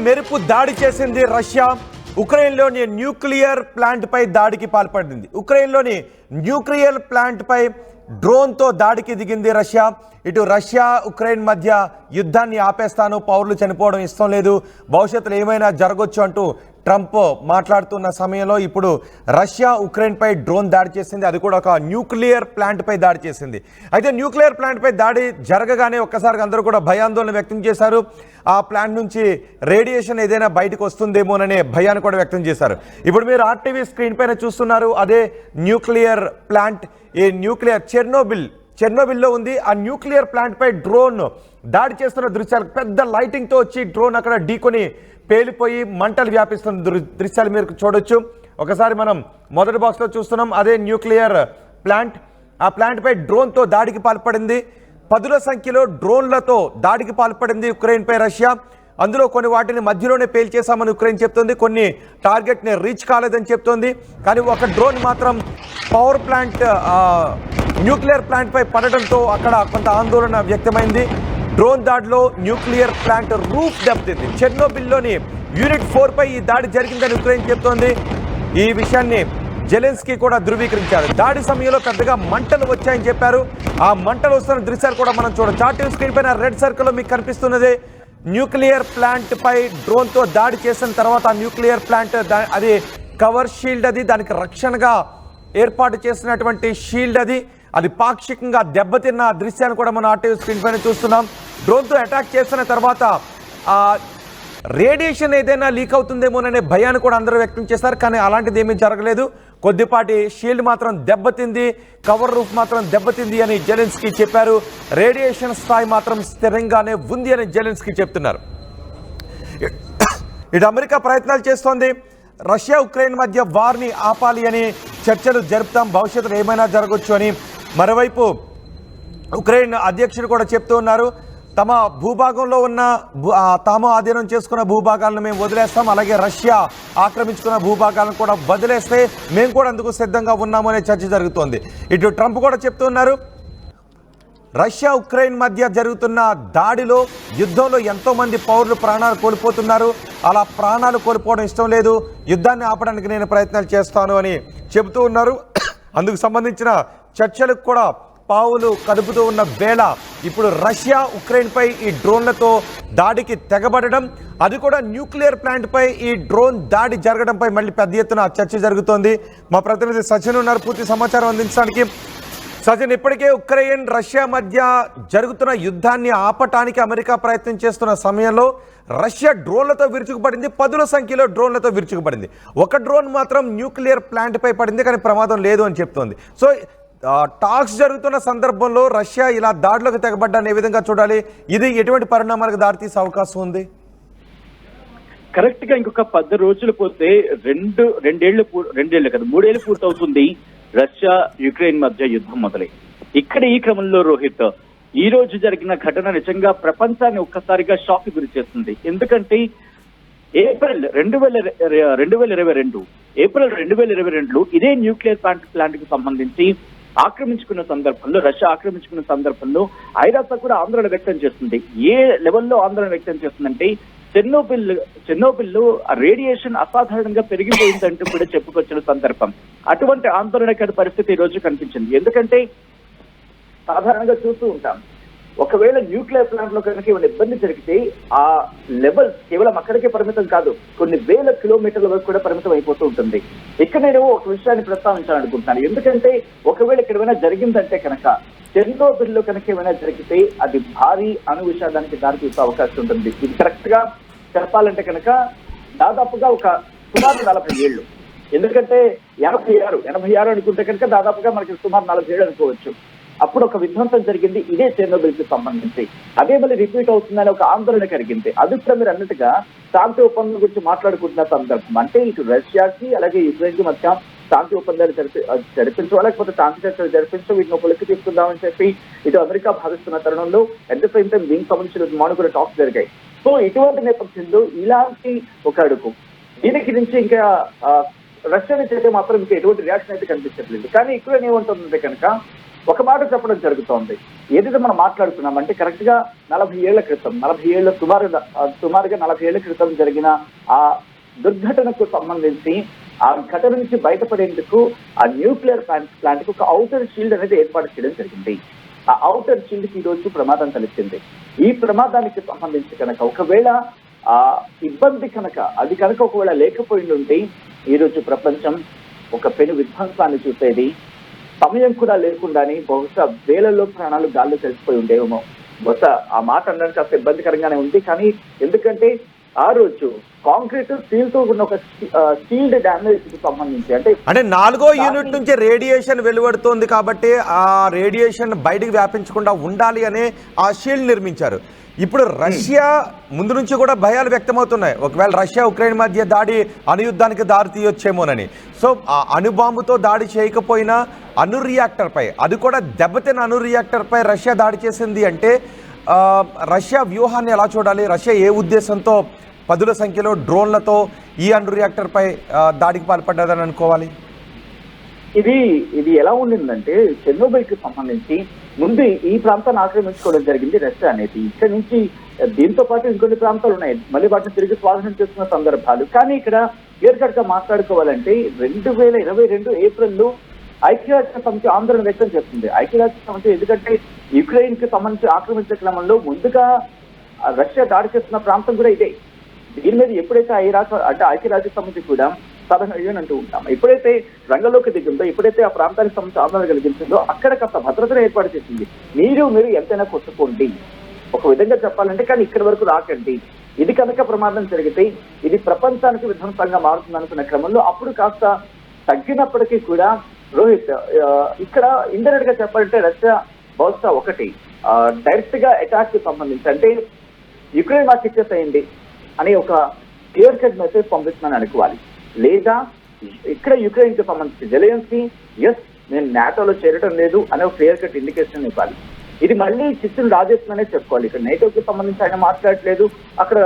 మెరుపు దాడి చేసింది రష్యా. ఉక్రెయిన్లోని న్యూక్లియర్ ప్లాంట్ పై దాడికి పాల్పడింది. ఉక్రెయిన్లోని న్యూక్లియర్ ప్లాంట్ పై డ్రోన్తో దాడికి దిగింది రష్యా. ఇటు రష్యా ఉక్రెయిన్ మధ్య యుద్ధాన్ని ఆపేస్తాను, పౌరులు చనిపోవడం ఇష్టం లేదు, భవిష్యత్తులో ఏమైనా జరగొచ్చు అంటూ ట్రంప్ మాట్లాడుతున్న సమయంలో ఇప్పుడు రష్యా ఉక్రెయిన్ పై డ్రోన్ దాడి చేసింది. అది కూడా ఒక న్యూక్లియర్ ప్లాంట్ పై దాడి చేసింది. అయితే న్యూక్లియర్ ప్లాంట్ పై దాడి జరగగానే ఒక్కసారిగా అందరూ కూడా భయాందోళన వ్యక్తం చేశారు. ఆ ప్లాంట్ నుంచి రేడియేషన్ ఏదైనా బయటకు వస్తుందేమోననే భయాన్ని కూడా వ్యక్తం చేశారు. ఇప్పుడు మీరు ఆర్టీవీ స్క్రీన్ పైన చూస్తున్నారు, అదే న్యూక్లియర్ ప్లాంట్. ఈ న్యూక్లియర్ చెర్నోబిల్లో ఉంది. ఆ న్యూక్లియర్ ప్లాంట్ పై డ్రోన్ దాడి చేస్తున్న దృశ్యాలు, పెద్ద లైటింగ్తో వచ్చి డ్రోన్ అక్కడ ఢీకొని పేలిపోయి మంటలు వ్యాపిస్తున్న దృశ్యాలు మీరు చూడొచ్చు. ఒకసారి మనం మొదటి బాక్స్లో చూస్తున్నాం, అదే న్యూక్లియర్ ప్లాంట్. ఆ ప్లాంట్ పై డ్రోన్తో దాడికి పాల్పడింది. పదుల సంఖ్యలో డ్రోన్లతో దాడికి పాల్పడింది ఉక్రెయిన్ పై రష్యా. అందులో కొన్ని వాటిని మధ్యలోనే పేల్చేశామని ఉక్రెయిన్ చెప్తోంది, కొన్ని టార్గెట్ని రీచ్ కాలేదని చెప్తోంది. కానీ ఒక డ్రోన్ మాత్రం పవర్ ప్లాంట్ న్యూక్లియర్ ప్లాంట్ పై పడడంతో అక్కడ కొంత ఆందోళన వ్యక్తమైంది. డ్రోన్ దాడిలో న్యూక్లియర్ ప్లాంట్ రూఫ్ దెబ్బతింది. చెర్నోబిల్లోని యూనిట్ 4 పై ఈ దాడి జరిగిందని ఉక్రెయిన్ చెప్తోంది. ఈ విషయాన్ని జెలెన్స్కీ కూడా ధృవీకరించారు. దాడి సమయంలో పెద్దగా మంటలు వచ్చాయని చెప్పారు. ఆ మంటలు వస్తున్న దృశ్యాలు కూడా మనం చూడొచ్చు. ఆర్టీవీ స్క్రీన్ పైన రెడ్ సర్కిల్లో మీకు కనిపిస్తున్నదే న్యూక్లియర్ ప్లాంట్ పై డ్రోన్తో దాడి చేసిన తర్వాత ఆ న్యూక్లియర్ ప్లాంట్ అది కవర్ షీల్డ్, అది దానికి రక్షణగా ఏర్పాటు చేసినటువంటి షీల్డ్, అది పాక్షికంగా దెబ్బతిన్న దృశ్యాన్ని కూడా మనం ఆర్టీవీ స్క్రీన్ పైన చూస్తున్నాం. డ్రోన్తో అటాక్ చేసిన తర్వాత రేడియేషన్ ఏదైనా లీక్ అవుతుందేమోననే భయాన్ని కూడా అందరూ వ్యక్తం చేశారు. కానీ అలాంటిది ఏమీ జరగలేదు. కొద్దిపాటి షీల్డ్ మాత్రం దెబ్బతింది, కవర్ రూఫ్ మాత్రం దెబ్బతింది అని జెలెన్స్కీ చెప్పారు. రేడియేషన్ స్థాయి మాత్రం స్థిరంగానే ఉంది అని జెలెన్స్కీ చెప్తున్నారు. ఇటు అమెరికా ప్రయత్నాలు చేస్తోంది. రష్యా ఉక్రెయిన్ మధ్య వార్ని ఆపాలి అని చర్చలు జరుపుతాం, భవిష్యత్తులో ఏమైనా జరగవచ్చు అని. మరోవైపు ఉక్రెయిన్ అధ్యక్షుడు కూడా చెప్తూ ఉన్నారు, తమ భూభాగంలో ఉన్న తాము ఆధీనం చేసుకున్న భూభాగాలను మేము వదిలేస్తాం, అలాగే రష్యా ఆక్రమించుకున్న భూభాగాలను కూడా వదిలేస్తే మేము కూడా అందుకు సిద్ధంగా ఉన్నాము అనే చర్చ జరుగుతోంది. ఇటు ట్రంప్ కూడా చెప్తూ ఉన్నారు, రష్యా ఉక్రెయిన్ మధ్య జరుగుతున్న దాడిలో, యుద్ధంలో ఎంతోమంది పౌరులు ప్రాణాలు కోల్పోతున్నారు, అలా ప్రాణాలు కోల్పోవడం ఇష్టం లేదు, యుద్ధాన్ని ఆపడానికి నేను ప్రయత్నాలు చేస్తాను అని చెబుతూ ఉన్నారు. అందుకు సంబంధించిన చర్చలకు కూడా పావులు కదుపుతూ ఉన్న వేళ ఇప్పుడు రష్యా ఉక్రెయిన్పై ఈ డ్రోన్లతో దాడికి తెగబడడం, అది కూడా న్యూక్లియర్ ప్లాంట్పై ఈ డ్రోన్ దాడి జరగడంపై మళ్ళీ పెద్ద ఎత్తున చర్చ జరుగుతోంది. మా ప్రతినిధి సచిన్ ఉన్నారు పూర్తి సమాచారం అందించడానికి. సచిన్, ఇప్పటికే ఉక్రెయిన్ రష్యా మధ్య జరుగుతున్న యుద్ధాన్ని ఆపటానికి అమెరికా ప్రయత్నం చేస్తున్న సమయంలో రష్యా డ్రోన్లతో విరుచుకుపడింది, పదుల సంఖ్యలో డ్రోన్లతో విరుచుకుపడింది. ఒక డ్రోన్ మాత్రం న్యూక్లియర్ ప్లాంట్పై పడింది, కానీ ప్రమాదం లేదు అని చెప్తోంది. సో టాక్స్ జరుగుతున్న సందర్భంలో రష్యా ఇలా దాడులకు తెగబడ్డాన్ని ఏ విధంగా చూడాలి? ఇది ఎటువంటి పరిణామాలకు దారితీసే అవకాశం ఉంది? కరెక్ట్ గా ఇంకొక 10 రోజులు పోతే రెండేళ్లు కదా 3 ఏళ్లు పూర్తవుతుంది రష్యా యుక్రెయిన్ మధ్య యుద్ధం మొదలై. ఇక్కడ ఈ క్రమంలో రోహిత్, ఈ రోజు జరిగిన ఘటన నిజంగా ప్రపంచాన్ని ఒక్కసారిగా షాక్ గురి చేస్తుంది. ఎందుకంటే ఏప్రిల్ 2022 ఇదే న్యూక్లియర్ ప్లాంట్ కి సంబంధించి రష్యా ఆక్రమించుకున్న సందర్భంలో ఐరాస కూడా ఆందోళన వ్యక్తం చేస్తుంది. ఏ లెవెల్లో ఆందోళన వ్యక్తం చేస్తుందంటే చెర్నోబిల్లో రేడియేషన్ అసాధారణంగా పెరిగిపోయిందంటూ కూడా చెప్పుకొచ్చిన సందర్భం. అటువంటి ఆందోళనకర పరిస్థితి ఈ రోజు కనిపించింది. ఎందుకంటే సాధారణంగా చూస్తూ ఉంటాం, ఒకవేళ న్యూక్లియర్ ప్లాంట్ లో కనుక ఏమైనా ఇబ్బంది జరిగితే ఆ లెవెల్స్ కేవలం అక్కడికే పరిమితం కాదు, కొన్ని వేల కిలోమీటర్ల వరకు కూడా పరిమితం అయిపోతూ ఉంటుంది. ఇక్కడ నేను ఒక విషయాన్ని ప్రస్తావించాలనుకుంటున్నాను. ఎందుకంటే ఒకవేళ ఇక్కడ ఏమైనా జరిగిందంటే కనుక చెర్నోబిల్లో కనుక ఏమైనా జరిగితే అది భారీ అణు విషాదానికి దారితీసే అవకాశం ఉంటుంది. ఇది కరెక్ట్ గా చెప్పాలంటే కనుక దాదాపుగా ఒక సుమారు 40 ఏళ్ళు. ఎందుకంటే 86 అనుకుంటే కనుక దాదాపుగా మనకి సుమారు 40 ఏళ్ళు అనుకోవచ్చు. అప్పుడు ఒక విధ్వంసం జరిగింది ఇదే చెర్నోబిల్ కి సంబంధించి. అదే మళ్ళీ రిపీట్ అవుతుందని ఒక ఆందోళన కలిగింది. అది కూడా మీరు అన్నట్టుగా శాంతి ఒప్పందం గురించి మాట్లాడుకుంటున్న సందర్భం. అంటే ఇటు రష్యాకి అలాగే యుక్రెయిన్ కి మధ్య శాంతి ఒప్పందాలు జరిపించో లేకపోతే శాంతి చర్చలు జరిపించో వీటిని పొలికి తీసుకుందామని చెప్పి ఇటు అమెరికా భావిస్తున్న తరుణంలో అట్ ద సేమ్ టైం దీనికి సంబంధించిన మానుకుల టాక్స్ జరిగాయి. సో ఇటువంటి నేపథ్యంలో ఇలాంటి ఒక అడుగు దీనికి నుంచి ఇంకా రష్యా నుంచి అయితే మాత్రం ఇంకా ఎటువంటి రియాక్షన్ అయితే కనిపించట్లేదు. కానీ యుక్రెయిన్ ఏమంటుందంటే కనుక ఒక మాట చెప్పడం జరుగుతోంది. ఏదైతే మనం మాట్లాడుతున్నామంటే కరెక్ట్ గా 40 ఏళ్ల క్రితం, సుమారుగా 40 ఏళ్ల క్రితం జరిగిన ఆ దుర్ఘటనకు సంబంధించి ఆ ఘటన నుంచి బయటపడేందుకు ఆ న్యూక్లియర్ ప్లాంట్ కి ఒక ఔటర్ షీల్డ్ అనేది ఏర్పాటు చేయడం జరిగింది. ఆ ఔటర్ షీల్డ్ కి ఈ రోజు ప్రమాదం తలెత్తింది. ఈ ప్రమాదానికి సంబంధించి కనుక ఒకవేళ ఆ ఇబ్బంది కనుక ఒకవేళ లేకపోయి ఉంటే ఈ రోజు ప్రపంచం ఒక పెను విధ్వంసాన్ని చూసేది. సమయం కూడా లేకుండానే బహుశా వేలలో ప్రాణాలు గాల్లో కలిసిపోయి ఉండేవేమో. బహుశా ఆ మాట అనడానికి కాస్త ఇబ్బందికరంగానే ఉంది. కానీ ఎందుకంటే ఆ రోజు కాంక్రీట్ స్టీల్ తో ఉన్న ఒక స్టీల్డ్ డ్యామేజ్ కి సంబంధించి అంటే 4వ యూనిట్ నుంచి రేడియేషన్ వెలువడుతోంది కాబట్టి ఆ రేడియేషన్ బయటికి వ్యాపించకుండా ఉండాలి అనే ఆ షీల్డ్ నిర్మించారు. ఇప్పుడు రష్యా ముందు నుంచి కూడా భయాలు వ్యక్తమవుతున్నాయి. ఒకవేళ రష్యా ఉక్రెయిన్ మధ్య దాడి అణుయుద్ధానికి దారి తీయొచ్చేమోనని. సో ఆ అణుబాంబుతో దాడి చేయకపోయినా అణు రియాక్టర్ పై, అది కూడా దెబ్బతిన్న అణు రియాక్టర్ పై రష్యా దాడి చేసింది అంటే రష్యా వ్యూహాన్ని ఎలా చూడాలి? రష్యా ఏ ఉద్దేశంతో పదుల సంఖ్యలో డ్రోన్లతో ఈ అణు రియాక్టర్ పై దాడికి పాల్పడ్డదని అనుకోవాలి? ఇది ఎలా ఉండిందంటే చెర్నోబిల్ కి సంబంధించి ముందు ఈ ప్రాంతాన్ని ఆక్రమించుకోవడం జరిగింది రష్యా అనేది. ఇక్కడ నుంచి దీంతో పాటు ఇంకొన్ని ప్రాంతాలు ఉన్నాయి, మళ్ళీ వాటిని తిరిగి స్వాధీనం చేసుకున్న సందర్భాలు. కానీ ఇక్కడ క్లియర్ కట్ గా మాట్లాడుకోవాలంటే 2022 ఏప్రిల్లో ఐక్యరాజ్య సమితి ఆందోళన వ్యక్తం చేస్తుంది. ఐక్యరాజ్య సమితి ఎందుకంటే యుక్రెయిన్ కి సంబంధించి ఆక్రమించే క్రమంలో ముందుగా రష్యా దాడి చేస్తున్న ప్రాంతం కూడా ఇదే. దీని మీద ఎప్పుడైతే ఐక్యరాజ్య సమితి కూడా సాధారణ అంటూ ఉంటాం, ఎప్పుడైతే రంగంలోకి దిగిందో, ఎప్పుడైతే ఆ ప్రాంతానికి సంబంధించి ఆందోళన కలిగించిందో అక్కడ కాస్త భద్రతను ఏర్పాటు చేసింది. మీరు ఎంతైనా కొట్టుకోండి ఒక విధంగా చెప్పాలంటే, కానీ ఇక్కడి వరకు రాకండి. ఇది కనుక ప్రమాదం జరిగితే ఇది ప్రపంచానికి విధ్వంసంగా మారుతుంది అనుకున్న క్రమంలో అప్పుడు కాస్త తగ్గినప్పటికీ కూడా రోహిత్ ఇక్కడ ఇండైరెక్ట్ గా చెప్పాలంటే రష్యా బహుశా ఒకటి డైరెక్ట్ గా అటాక్ కి సంబంధించి అంటే యుక్రెయిన్ మాకు ఇచ్చేసేయండి అని ఒక క్లియర్ కట్ మెసేజ్ పంపిస్తున్నాను అనుకోవాలి. లేదా ఇక్కడ యుక్రెయిన్ కి సంబంధించి జెలెన్స్కీ నేను నాటోలో చేరడం లేదు అనే ఒక క్లియర్ కట్ ఇండికేషన్ ఇవ్వాలి. ఇది మళ్ళీ చిచ్చును రాజేస్తుందనే చెప్పుకోవాలి. ఇక్కడ నేటోకి సంబంధించి ఆయన మాట్లాడట్లేదు, అక్కడ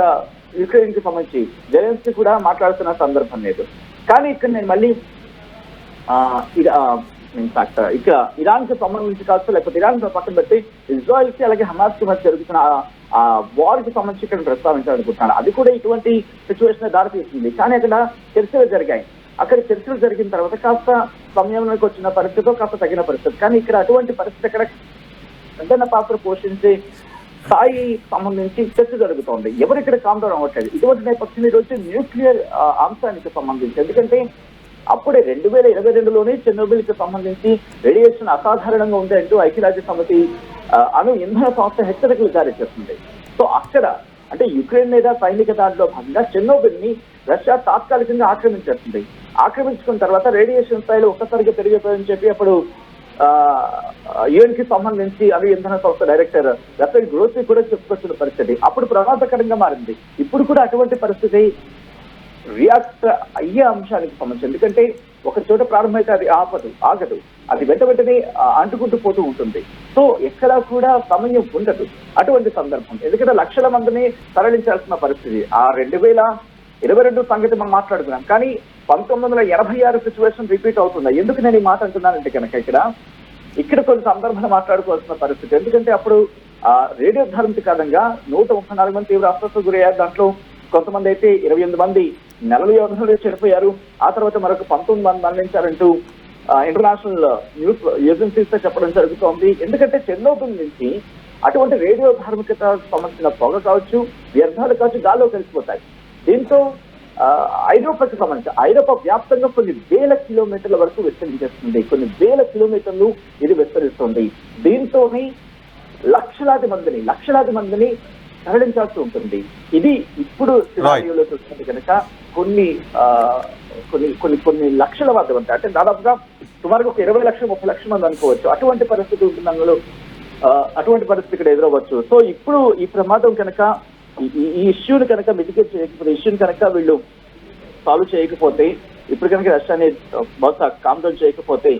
యుక్రెయిన్ కి సంబంధించి జెలెన్స్కీ కూడా మాట్లాడుతున్న సందర్భం లేదు. కానీ ఇక్కడ నేను మళ్ళీ ఇక్కడ ఇరాన్ కి సంబంధించి కావచ్చు, లేకపోతే ఇరాన్ పక్కన పెట్టి ఇజ్రాయెల్ కి అలాగే హమాస్ కి మధ్య జరుగుతున్న ఆ వార్ కి సంబంధించి ఇక్కడ ప్రస్తావించాలనుకుంటున్నాను. అది కూడా ఇటువంటి సిచ్యువేషన్ దారితీస్తుంది. కానీ అక్కడ చర్చలు జరిగాయి. అక్కడ చర్చలు జరిగిన తర్వాత కాస్త సమయంలోకి వచ్చిన పరిస్థితితో కాస్త తగిన పరిస్థితి. కానీ ఇక్కడ అటువంటి పరిస్థితి అక్కడ ప్రధాన పాత్ర పోషించే స్థాయి సంబంధించి చర్చ జరుగుతోంది. ఎవరు ఇక్కడ కాండౌన్ అవ్వట్లేదు. ఇటువంటి నేపథ్యంలో ఈరోజు న్యూక్లియర్ అంశానికి సంబంధించి ఎందుకంటే అప్పుడే 2022లోనే చెర్నోబిల్ కి సంబంధించి రేడియేషన్ అసాధారణంగా ఉంది అంటూ ఐక్యరాజ్య సమితి అణు ఇంధన సంస్థ హెచ్చరికలు జారీ చేస్తుంది. సో అక్కడ అంటే యుక్రెయిన్ మీద సైనిక దాడిలో భాగంగా చెర్నోబిల్ ని రష్యా తాత్కాలికంగా ఆక్రమించేస్తుంది. ఆక్రమించుకున్న తర్వాత రేడియేషన్ స్థాయిలో ఒక్కసారిగా పెరిగిపోయని చెప్పి అప్పుడు యుఎన్ కి సంబంధించి అణు ఇంధన సంస్థ డైరెక్టర్ రఫేల్ గ్రోసీ కూడా చెప్పుకొచ్చిన పరిస్థితి అప్పుడు ప్రమాదకరంగా మారింది. ఇప్పుడు కూడా అటువంటి పరిస్థితి రియాక్ట్ అయ్యే అంశానికి సంబంధించి ఎందుకంటే ఒక చోట ప్రారంభమైతే అది ఆగదు, అది వెంటనే అంటుకుంటూ పోతూ ఉంటుంది. సో ఎక్కడా కూడా సమయం ఉండదు అటువంటి సందర్భం. ఎందుకంటే లక్షల మందిని తరలించాల్సిన పరిస్థితి. ఆ 2022 సంగతి మనం మాట్లాడుకున్నాం. కానీ 1986 సిచ్యువేషన్ రిపీట్ అవుతుంది. ఎందుకు నేను ఈ మాట అంటున్నానంటే కనుక ఇక్కడ కొన్ని సందర్భాలు మాట్లాడుకోవాల్సిన పరిస్థితి. ఎందుకంటే అప్పుడు రేడియో ధార్మిక కారణంగా 134 మంది తీవ్ర అస్వస్థతకు గురయ్యారు. దాంట్లో కొంతమంది అయితే 28 మంది నెలల వ్యవధిలో చనిపోయారు. ఆ తర్వాత మరొక 19 మంది మరణించారంటూ ఇంటర్నేషనల్ న్యూస్ ఏజెన్సీస్ తో చెప్పడం జరుగుతోంది. ఎందుకంటే చెర్నోబిల్ నుంచి అటువంటి రేడియో ధార్మికత సంబంధించిన పొగ కావచ్చు, వ్యర్థాలు కావచ్చు గాల్లో కలిసిపోతాయి. దీంతో ఐరోపాకి సంబంధించి ఐరోపా వ్యాప్తంగా కొన్ని వేల కిలోమీటర్ల వరకు విస్తరించేస్తుంది. కొన్ని వేల కిలోమీటర్లు ఇది విస్తరిస్తుంది. దీంతోనే లక్షలాది మందిని తరలించాల్సి ఉంటుంది. ఇది ఇప్పుడు సినారియోలో చూస్తుంటే కనుక కొన్ని లక్షల మంది ఉంటాయి. అంటే దాదాపుగా సుమారుగా ఒక 20 లక్షలు 30 లక్షల మంది అనుకోవచ్చు. అటువంటి పరిస్థితి ఉంటుంది అందులో. అటువంటి పరిస్థితి ఇక్కడ ఎదురవ్వచ్చు. సో ఇప్పుడు ఈ ప్రమాదం కనుక ఈ ఇష్యూని కనుక మిటిగేట్ చేయకపోతే, ఇష్యూని కనుక వీళ్ళు సాల్వ్ చేయకపోతే, ఇప్పుడు కనుక రష్యాని బహుశా కామ్ డౌన్ చేయకపోతే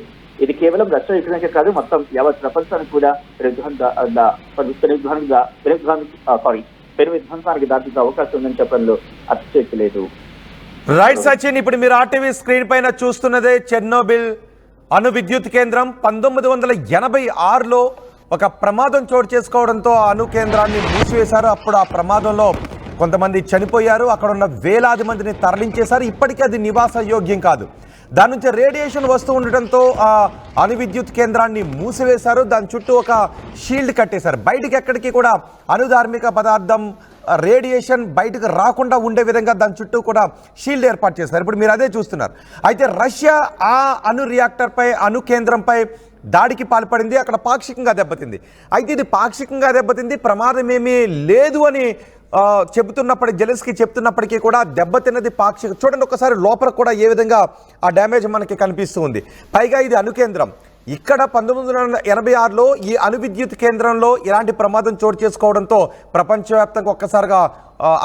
ఇది కేవలం రష్యా యుక్రెయిన్కే కాదు మొత్తం యావత్ ప్రపంచానికి కూడా పెను విధ్వంసానికి దాటించే అవకాశం ఉందని చెప్పడంలో అతిశయోక్తి లేదు. రైట్ సచిన్, ఇప్పుడు మీరు ఆర్టీవీ స్క్రీన్ పైన చూస్తున్నదే చెర్నోబిల్ అణు విద్యుత్ కేంద్రం 1986లో ఒక ప్రమాదం చోటు చేసుకోవడంతో ఆ అణు కేంద్రాన్ని మూసివేశారు. అప్పుడు ఆ ప్రమాదంలో కొంతమంది చనిపోయారు. అక్కడ ఉన్న వేలాది మందిని తరలించేశారు. ఇప్పటికీ అది నివాస యోగ్యం కాదు. దాని నుంచి రేడియేషన్ వస్తూ ఉండటంతో ఆ అణు విద్యుత్ కేంద్రాన్ని మూసివేశారు. దాని చుట్టూ ఒక షీల్డ్ కట్టేశారు. బయటికి ఎక్కడికి కూడా అణుధార్మిక పదార్థం రేడియేషన్ బయటకు రాకుండా ఉండే విధంగా దాని చుట్టూ కూడా షీల్డ్ ఏర్పాటు చేస్తారు. ఇప్పుడు మీరు అదే చూస్తున్నారు. అయితే రష్యా ఆ అణు రియాక్టర్పై అణు కేంద్రంపై దాడికి పాల్పడింది. అక్కడ పాక్షికంగా దెబ్బతింది. అయితే ఇది పాక్షికంగా దెబ్బతింది, ప్రమాదం ఏమీ లేదు అని జెలెన్స్కీ చెప్తున్నప్పటికీ కూడా దెబ్బతిన్నది పాక్షిక. చూడండి ఒకసారి లోపల కూడా ఏ విధంగా ఆ డ్యామేజ్ మనకి కనిపిస్తూ ఉంది. పైగా ఇది అణు కేంద్రం. ఇక్కడ 1986లో ఈ అణు విద్యుత్ కేంద్రంలో ఇలాంటి ప్రమాదం చోటు చేసుకోవడంతో ప్రపంచవ్యాప్తంగా ఒక్కసారిగా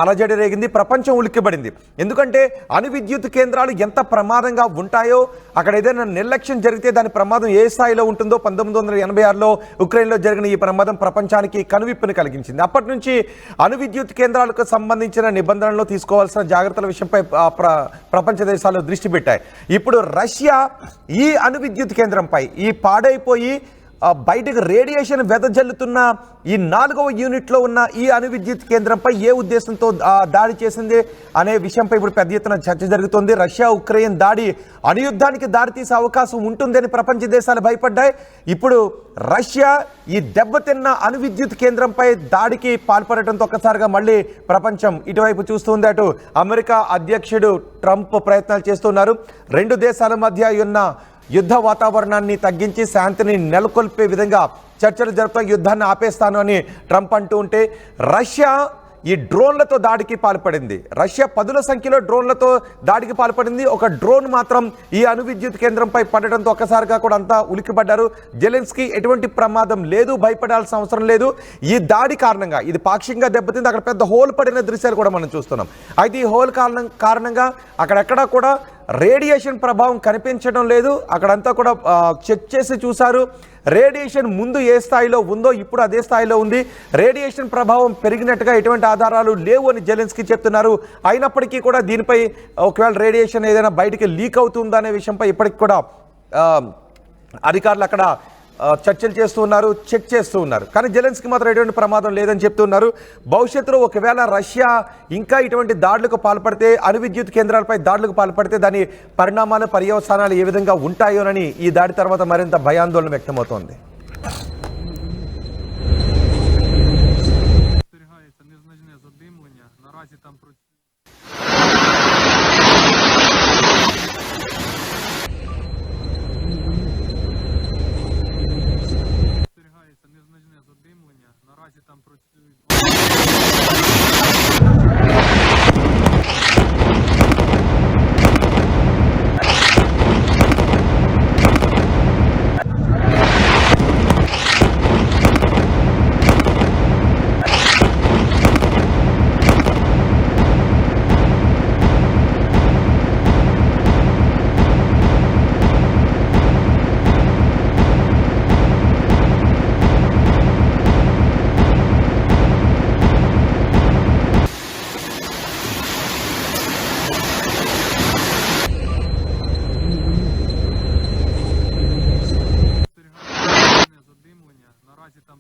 అలజడి రేగింది. ప్రపంచం ఉలిక్కిపడింది. ఎందుకంటే అణు విద్యుత్ కేంద్రాలు ఎంత ప్రమాదంగా ఉంటాయో, అక్కడ ఏదైనా నిర్లక్ష్యం జరిగితే దాని ప్రమాదం ఏ స్థాయిలో ఉంటుందో 1986లో ఉక్రెయిన్లో జరిగిన ఈ ప్రమాదం ప్రపంచానికి కనువిప్పును కలిగించింది. అప్పటి నుంచి అణు విద్యుత్ కేంద్రాలకు సంబంధించిన నిబంధనలు తీసుకోవాల్సిన జాగ్రత్తల విషయంపై ప్రపంచ దేశాలు దృష్టి పెట్టాయి. ఇప్పుడు రష్యా ఈ అణు విద్యుత్ కేంద్రంపై ఈ పాడైపోయి బయటకు రేడియేషన్ వెదజల్లుతున్న ఈ 4వ యూనిట్లో ఉన్న ఈ అణు విద్యుత్ కేంద్రంపై ఏ ఉద్దేశంతో దాడి చేసింది అనే విషయంపై ఇప్పుడు పెద్ద ఎత్తున చర్చ జరుగుతోంది. రష్యా ఉక్రెయిన్ దాడి అణుయుద్ధానికి దారితీసే అవకాశం ఉంటుందని ప్రపంచ దేశాలు భయపడ్డాయి. ఇప్పుడు రష్యా ఈ దెబ్బతిన్న అణు విద్యుత్ కేంద్రంపై దాడికి పాల్పడటంతో ఒక్కసారిగా మళ్ళీ ప్రపంచం ఇటువైపు చూస్తుంది. అటు అమెరికా అధ్యక్షుడు ట్రంప్ ప్రయత్నాలు చేస్తున్నారు. రెండు దేశాల మధ్య ఉన్న యుద్ధ వాతావరణాన్ని తగ్గించి శాంతిని నెలకొల్పే విధంగా చర్చలు జరుపుతాం, యుద్ధాన్ని ఆపేస్తాను అని ట్రంప్ అంటూ ఉంటే, రష్యా ఈ డ్రోన్లతో దాడికి పాల్పడింది. రష్యా పదుల సంఖ్యలో డ్రోన్లతో దాడికి పాల్పడింది. ఒక డ్రోన్ మాత్రం ఈ అణు విద్యుత్ కేంద్రంపై పడడంతో ఒక్కసారిగా కూడా అంతా ఉలిక్కిపడ్డారు. జెలెన్స్కీ ఎటువంటి ప్రమాదం లేదు, భయపడాల్సిన అవసరం లేదు. ఈ దాడి కారణంగా ఇది పాక్షికంగా దెబ్బతింది. అక్కడ పెద్ద హోల్ పడిన దృశ్యాలు కూడా మనం చూస్తున్నాం. అయితే ఈ హోల్ కారణంగా అక్కడెక్కడా కూడా రేడియేషన్ ప్రభావం కనిపించడం లేదు. అక్కడంతా కూడా చెక్ చేసి చూశారు. రేడియేషన్ ముందు ఏ స్థాయిలో ఉందో ఇప్పుడు అదే స్థాయిలో ఉంది. రేడియేషన్ ప్రభావం పెరిగినట్టుగా ఎటువంటి ఆధారాలు లేవు అని జెలెన్స్కీ చెప్తున్నారు. అయినప్పటికీ కూడా దీనిపై ఒకవేళ రేడియేషన్ ఏదైనా బయటికి లీక్ అవుతుందా అనే విషయంపై ఇప్పటికి కూడా అధికారులు అక్కడ చర్చలు చేస్తూ ఉన్నారు, చెక్ చేస్తూ ఉన్నారు. కానీ జెలెన్స్కీ మాత్రం ఎటువంటి ప్రమాదం లేదని చెప్తున్నారు. భవిష్యత్తులో ఒకవేళ రష్యా ఇంకా ఇటువంటి దాడులకు పాల్పడితే, అణు విద్యుత్ కేంద్రాలపై దాడులకు పాల్పడితే దాని పరిణామాలు పర్యవసానాలు ఏ విధంగా ఉంటాయోనని ఈ దాడి తర్వాత మరింత భయాందోళన వ్యక్తమవుతోంది. Наразі там працюють